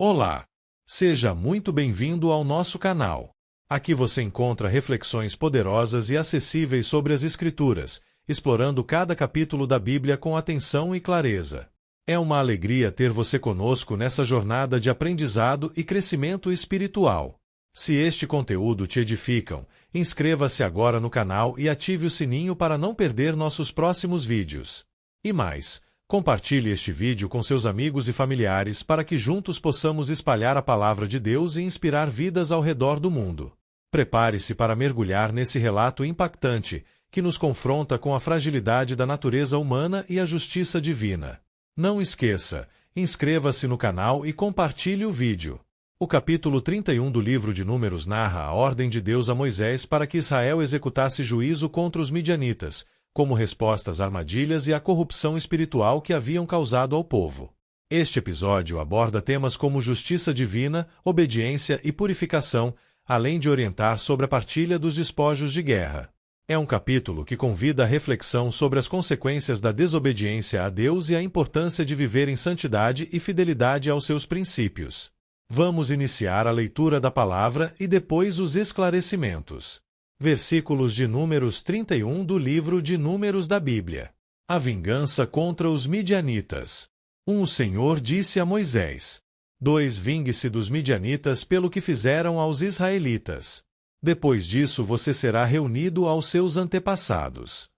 Olá! Seja muito bem-vindo ao nosso canal. Aqui você encontra reflexões poderosas e acessíveis sobre as Escrituras, explorando cada capítulo da Bíblia com atenção e clareza. É uma alegria ter você conosco nessa jornada de aprendizado e crescimento espiritual. Se este conteúdo te edificam, inscreva-se agora no canal e ative o sininho para não perder nossos próximos vídeos. E mais, compartilhe este vídeo com seus amigos e familiares para que juntos possamos espalhar a palavra de Deus e inspirar vidas ao redor do mundo. Prepare-se para mergulhar nesse relato impactante que nos confronta com a fragilidade da natureza humana e a justiça divina. Não esqueça, inscreva-se no canal e compartilhe o vídeo. O capítulo 31 do livro de Números narra a ordem de Deus a Moisés para que Israel executasse juízo contra os midianitas, como resposta às armadilhas e à corrupção espiritual que haviam causado ao povo. Este episódio aborda temas como justiça divina, obediência e purificação, além de orientar sobre a partilha dos despojos de guerra. É um capítulo que convida a reflexão sobre as consequências da desobediência a Deus e a importância de viver em santidade e fidelidade aos seus princípios. Vamos iniciar a leitura da palavra e depois os esclarecimentos. Versículos de Números 31 do livro de Números da Bíblia. A vingança contra os midianitas. 1. O Senhor disse a Moisés. 2. Vingue-se dos midianitas pelo que fizeram aos israelitas. Depois disso você será reunido aos seus antepassados.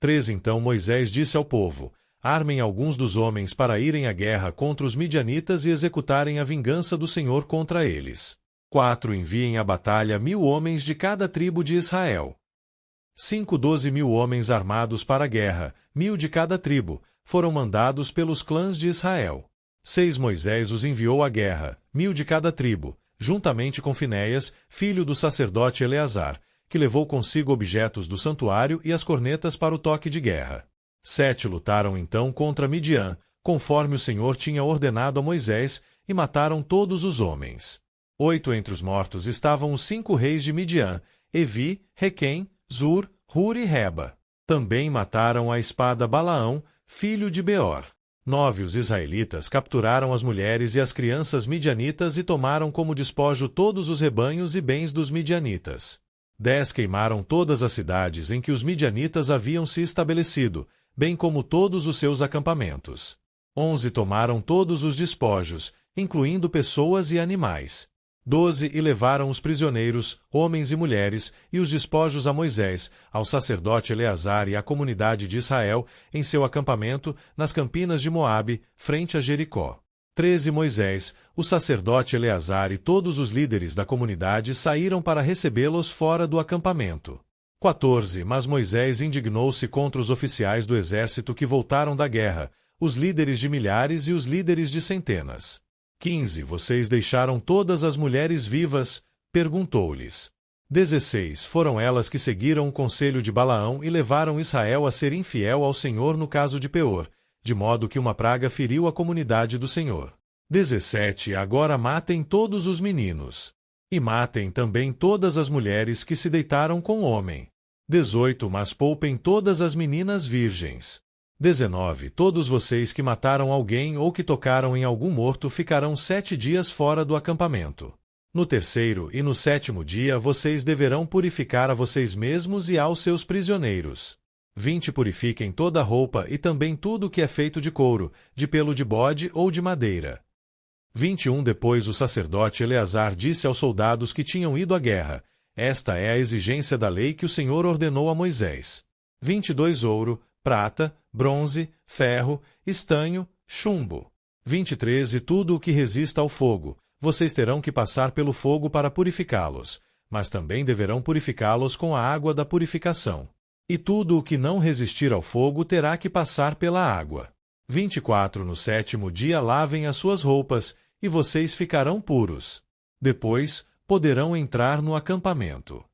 3. Então Moisés disse ao povo: armem alguns dos homens para irem à guerra contra os midianitas e executarem a vingança do Senhor contra eles. 4. Enviem à batalha 1.000 homens de cada tribo de Israel. 5. 12.000 homens armados para a guerra, 1.000 de cada tribo, foram mandados pelos clãs de Israel. 6. Moisés os enviou à guerra, 1.000 de cada tribo, juntamente com Finéias, filho do sacerdote Eleazar, que levou consigo objetos do santuário e as cornetas para o toque de guerra. 7. Lutaram então contra Midian, conforme o Senhor tinha ordenado a Moisés, e mataram todos os homens. 8. Entre os mortos estavam os 5 reis de Midian, Evi, Requem, Zur, Hur e Reba. Também mataram à espada Balaão, filho de Beor. 9. Os israelitas capturaram as mulheres e as crianças midianitas e tomaram como despojo todos os rebanhos e bens dos midianitas. 10. Queimaram todas as cidades em que os midianitas haviam se estabelecido, bem como todos os seus acampamentos. 11. Tomaram todos os despojos, incluindo pessoas e animais. 12. E levaram os prisioneiros, homens e mulheres, e os despojos a Moisés, ao sacerdote Eleazar e à comunidade de Israel, em seu acampamento, nas campinas de Moabe, frente a Jericó. 13. Moisés, o sacerdote Eleazar e todos os líderes da comunidade saíram para recebê-los fora do acampamento. 14. Mas Moisés indignou-se contra os oficiais do exército que voltaram da guerra, os líderes de milhares e os líderes de centenas. 15. Vocês deixaram todas as mulheres vivas? Perguntou-lhes. 16. Foram elas que seguiram o conselho de Balaão e levaram Israel a ser infiel ao Senhor no caso de Peor, de modo que uma praga feriu a comunidade do Senhor. 17. Agora matem todos os meninos. E matem também todas as mulheres que se deitaram com o homem. 18. Mas poupem todas as meninas virgens. 19. Todos vocês que mataram alguém ou que tocaram em algum morto ficarão 7 dias fora do acampamento. No 3º e no 7º dia vocês deverão purificar a vocês mesmos e aos seus prisioneiros. 20. Purifiquem toda a roupa e também tudo que é feito de couro, de pelo de bode ou de madeira. 21. Depois o sacerdote Eleazar disse aos soldados que tinham ido à guerra: esta é a exigência da lei que o Senhor ordenou a Moisés. 22. Ouro, prata, bronze, ferro, estanho, chumbo. 23. E tudo o que resista ao fogo, vocês terão que passar pelo fogo para purificá-los, mas também deverão purificá-los com a água da purificação. E tudo o que não resistir ao fogo terá que passar pela água. 24. No 7º dia lavem as suas roupas, e vocês ficarão puros. Depois, poderão entrar no acampamento.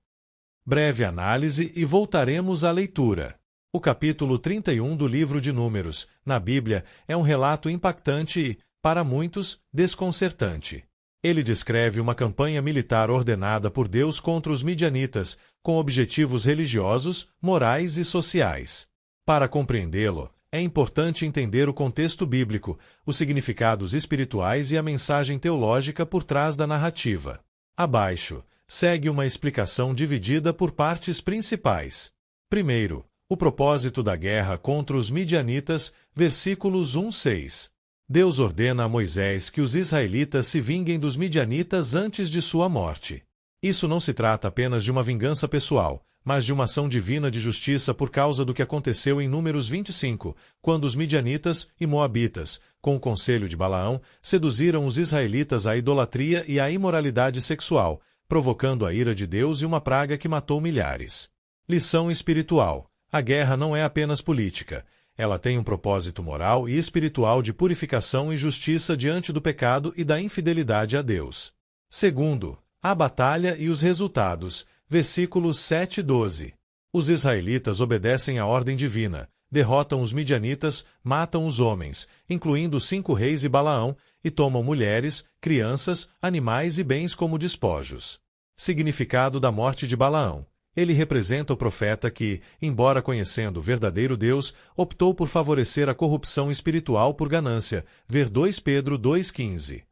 Breve análise e voltaremos à leitura. O capítulo 31 do livro de Números, na Bíblia, é um relato impactante e, para muitos, desconcertante. Ele descreve uma campanha militar ordenada por Deus contra os midianitas, com objetivos religiosos, morais e sociais. Para compreendê-lo, é importante entender o contexto bíblico, os significados espirituais e a mensagem teológica por trás da narrativa. Abaixo, segue uma explicação dividida por partes principais. Primeiro, o propósito da guerra contra os midianitas, versículos 1-6. Deus ordena a Moisés que os israelitas se vinguem dos midianitas antes de sua morte. Isso não se trata apenas de uma vingança pessoal, mas de uma ação divina de justiça por causa do que aconteceu em Números 25, quando os midianitas e moabitas, com o conselho de Balaão, seduziram os israelitas à idolatria e à imoralidade sexual, provocando a ira de Deus e uma praga que matou milhares. Lição espiritual: a guerra não é apenas política. Ela tem um propósito moral e espiritual de purificação e justiça diante do pecado e da infidelidade a Deus. Segundo, a batalha e os resultados, versículos 7-12. Os israelitas obedecem à ordem divina, derrotam os midianitas, matam os homens, incluindo os 5 reis e Balaão, e tomam mulheres, crianças, animais e bens como despojos. Significado da morte de Balaão: ele representa o profeta que, embora conhecendo o verdadeiro Deus, optou por favorecer a corrupção espiritual por ganância. Ver 2 Pedro 2,15.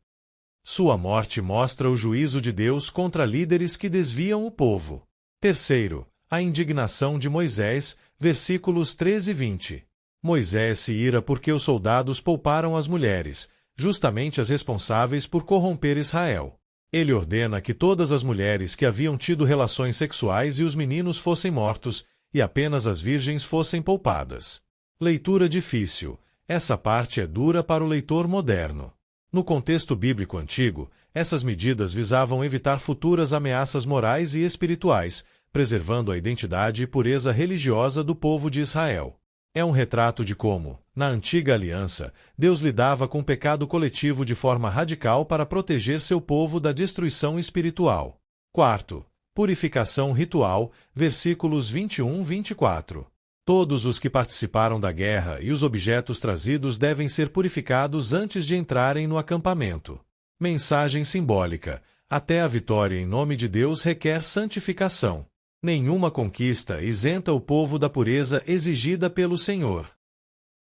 Sua morte mostra o juízo de Deus contra líderes que desviam o povo. Terceiro, a indignação de Moisés, versículos 13-20. Moisés se ira porque os soldados pouparam as mulheres, justamente as responsáveis por corromper Israel. Ele ordena que todas as mulheres que haviam tido relações sexuais e os meninos fossem mortos, e apenas as virgens fossem poupadas. Leitura difícil. Essa parte é dura para o leitor moderno. No contexto bíblico antigo, essas medidas visavam evitar futuras ameaças morais e espirituais, preservando a identidade e pureza religiosa do povo de Israel. É um retrato de como, na antiga aliança, Deus lidava com o pecado coletivo de forma radical para proteger seu povo da destruição espiritual. Quarto, purificação ritual, versículos 21-24. Todos os que participaram da guerra e os objetos trazidos devem ser purificados antes de entrarem no acampamento. Mensagem simbólica: até a vitória em nome de Deus requer santificação. Nenhuma conquista isenta o povo da pureza exigida pelo Senhor.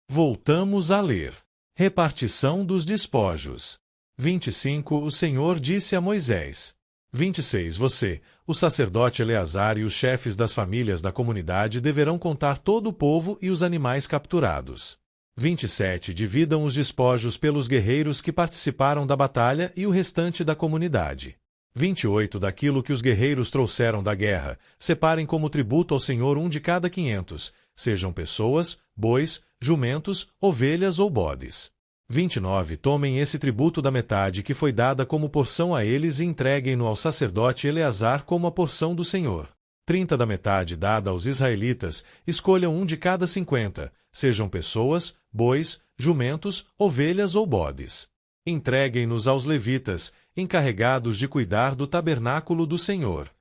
Voltamos a ler. Repartição dos despojos. 25. O Senhor disse a Moisés. 26. Você, o sacerdote Eleazar e os chefes das famílias da comunidade deverão contar todo o povo e os animais capturados. 27. Dividam os despojos pelos guerreiros que participaram da batalha e o restante da comunidade. 28. Daquilo que os guerreiros trouxeram da guerra, separem como tributo ao Senhor de cada 500, sejam pessoas, bois, jumentos, ovelhas ou bodes. 29. Tomem esse tributo da metade que foi dada como porção a eles e entreguem-no ao sacerdote Eleazar como a porção do Senhor. 30. Da metade dada aos israelitas, escolham de cada 50, sejam pessoas, bois, jumentos, ovelhas ou bodes. Entreguem-nos aos levitas, encarregados de cuidar do tabernáculo do Senhor.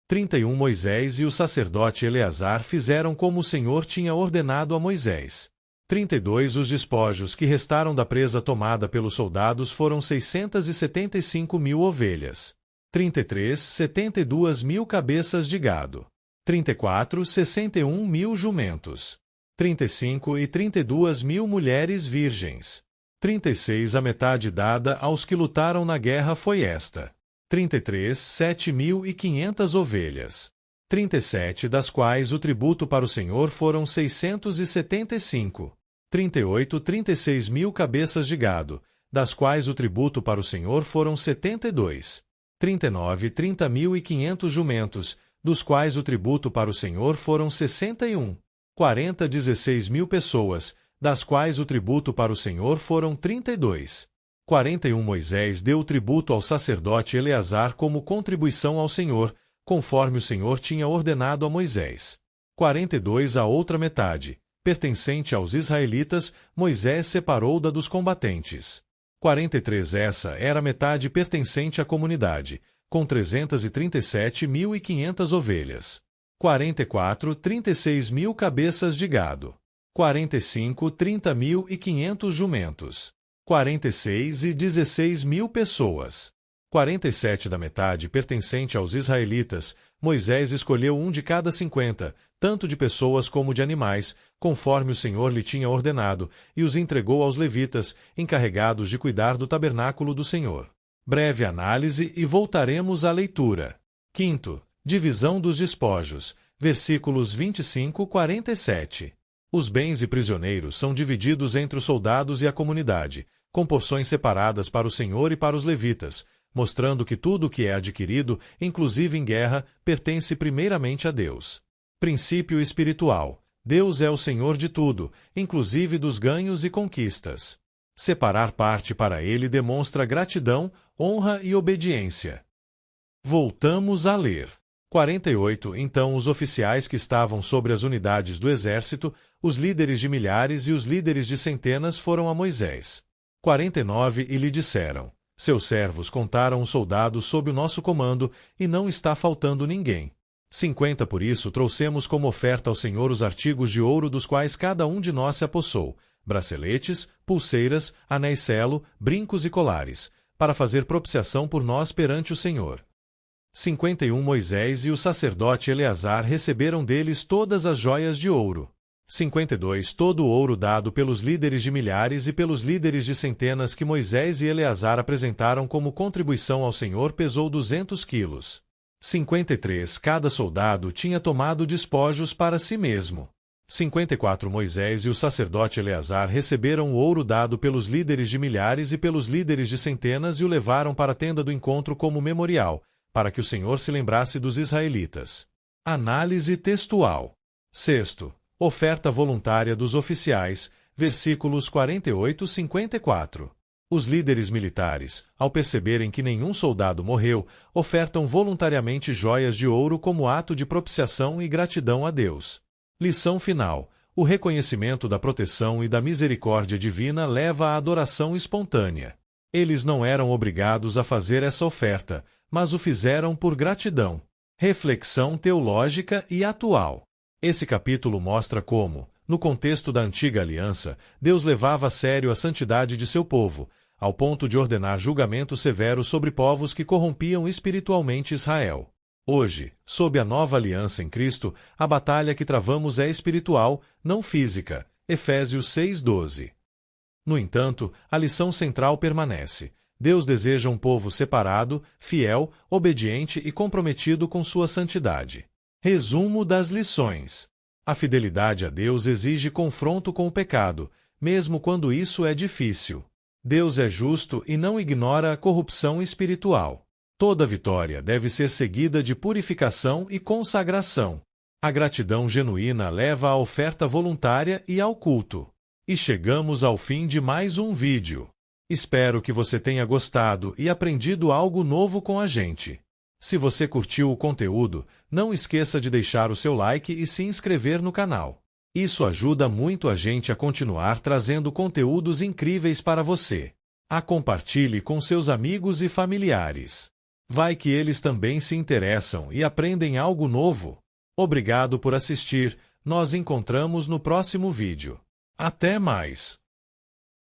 31. Moisés e o sacerdote Eleazar fizeram como o Senhor tinha ordenado a Moisés. 32. Os despojos que restaram da presa tomada pelos soldados foram 675.000 ovelhas. 33. 72.000 cabeças de gado. 34. 61.000 jumentos. 35. E 32.000 mulheres virgens. 36. A metade dada aos que lutaram na guerra foi esta. 33. 7.500 ovelhas. 37. Das quais o tributo para o Senhor foram 675. 38. 36.000 cabeças de gado, das quais o tributo para o Senhor foram 72. 39. 30.500 jumentos, dos quais o tributo para o Senhor foram 61. 40. 16.000 pessoas, das quais o tributo para o Senhor foram 32. 41. Moisés deu o tributo ao sacerdote Eleazar como contribuição ao Senhor, conforme o Senhor tinha ordenado a Moisés. 42. A outra metade, pertencente aos israelitas, Moisés separou da dos combatentes. 43. Essa era a metade pertencente à comunidade, com 337.500 ovelhas. 44. 36.000 cabeças de gado. 45. 30.500 jumentos. 46. E 16.000 pessoas. 47 da metade pertencente aos israelitas, Moisés escolheu um de cada 50, tanto de pessoas como de animais, conforme o Senhor lhe tinha ordenado, e os entregou aos levitas, encarregados de cuidar do tabernáculo do Senhor. Breve análise e voltaremos à leitura. Quinto, divisão dos despojos, versículos 25-47. Os bens e prisioneiros são divididos entre os soldados e a comunidade, com porções separadas para o Senhor e para os levitas, mostrando que tudo o que é adquirido, inclusive em guerra, pertence primeiramente a Deus. Princípio espiritual. Deus é o Senhor de tudo, inclusive dos ganhos e conquistas. Separar parte para Ele demonstra gratidão, honra e obediência. Voltamos a ler. 48. Então os oficiais que estavam sobre as unidades do exército, os líderes de milhares e os líderes de centenas foram a Moisés. 49. E lhe disseram: seus servos contaram os soldados sob o nosso comando, e não está faltando ninguém. 50. Por isso trouxemos como oferta ao Senhor os artigos de ouro dos quais cada um de nós se apossou, braceletes, pulseiras, anéis selo, brincos e colares, para fazer propiciação por nós perante o Senhor. 51. Moisés e o sacerdote Eleazar receberam deles todas as joias de ouro. 52. Todo o ouro dado pelos líderes de milhares e pelos líderes de centenas que Moisés e Eleazar apresentaram como contribuição ao Senhor pesou 200 quilos. 53. Cada soldado tinha tomado despojos para si mesmo. 54. Moisés e o sacerdote Eleazar receberam o ouro dado pelos líderes de milhares e pelos líderes de centenas e o levaram para a tenda do encontro como memorial, para que o Senhor se lembrasse dos israelitas. Análise textual. Sexto, oferta voluntária dos oficiais, versículos 48-54. Os líderes militares, ao perceberem que nenhum soldado morreu, ofertam voluntariamente joias de ouro como ato de propiciação e gratidão a Deus. Lição final. O reconhecimento da proteção e da misericórdia divina leva à adoração espontânea. Eles não eram obrigados a fazer essa oferta, mas o fizeram por gratidão. Reflexão teológica e atual. Esse capítulo mostra como, no contexto da antiga aliança, Deus levava a sério a santidade de seu povo, ao ponto de ordenar julgamento severo sobre povos que corrompiam espiritualmente Israel. Hoje, sob a nova aliança em Cristo, a batalha que travamos é espiritual, não física. Efésios 6:12. No entanto, a lição central permanece. Deus deseja um povo separado, fiel, obediente e comprometido com sua santidade. Resumo das lições. A fidelidade a Deus exige confronto com o pecado, mesmo quando isso é difícil. Deus é justo e não ignora a corrupção espiritual. Toda vitória deve ser seguida de purificação e consagração. A gratidão genuína leva à oferta voluntária e ao culto. E chegamos ao fim de mais um vídeo. Espero que você tenha gostado e aprendido algo novo com a gente. Se você curtiu o conteúdo, não esqueça de deixar o seu like e se inscrever no canal. Isso ajuda muito a gente a continuar trazendo conteúdos incríveis para você. Compartilhe com seus amigos e familiares. Vai que eles também se interessam e aprendem algo novo. Obrigado por assistir. Nos encontramos no próximo vídeo. Até mais!